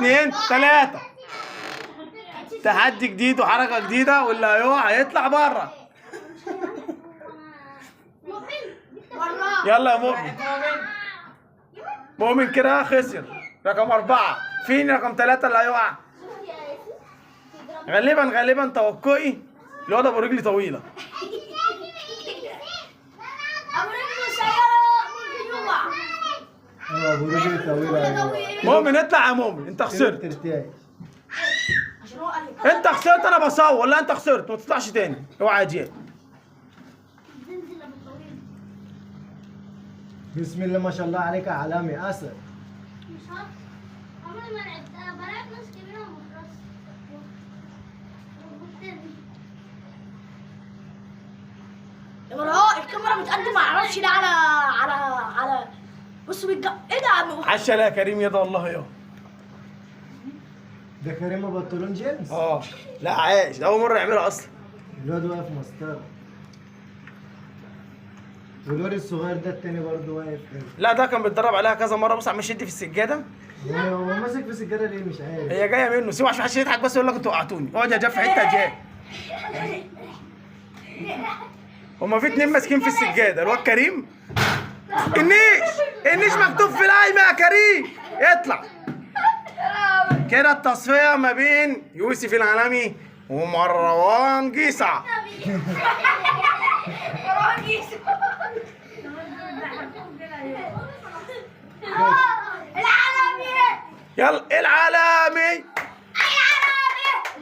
اتنين تلاتة. تحدي جديد وحركة جديدة، واللي هيقع هيطلع بره. يلا يا مؤمن. مؤمن كده خسر. رقم 4. فين رقم 3 اللي هيقع؟ غالبا توقعي الواد ابو رجلي طويلة. ابو رجلي طويلة. مؤمن اطلع يا مؤمن، انت خسرت. انت خسرت، انا بصور. لا انت خسرت، ما تطلعش تاني. اوعى يا جيل. بسم الله ما شاء الله عليك يا علامي اسد. عمري ما لعبت، انا بلعب ناس كبيره ومخلص. يا مروان الكاميرا بتقدم، ما اعرفش ده على بص ايه ده يا عم؟ عشا لا يا كريم، يد والله يا. ده كريم ابو بنطلون جينز. لا عايش، ده اول مرة يعملها اصلا. الواد واقف مسطرة. والواد الصغير ده التاني برضه واقف كده. لا ده كان بيتدرب عليها كذا مرة. بص عم يشد في السجادة. هو ماسك في سجادة ليه مش عارف. هي جاية منه. سيبه عشان محدش يضحك، بس يقول لك انتوا وقعتوني. اقعد يا جاب في حتة جاب. هما في اتنين ماسكين في السجادة. الواد كريم. النيش مكتوب في القايمة يا كريم. اطلع. كده التصفية ما بين يوسف العالمي ومروان جيسع. العالمي. يلا العالمي.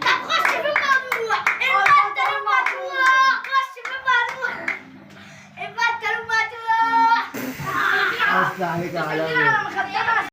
طب خش في الموضوع. البطل الموضوع. خش في الموضوع. البطل الموضوع. بس عليك يا علامي.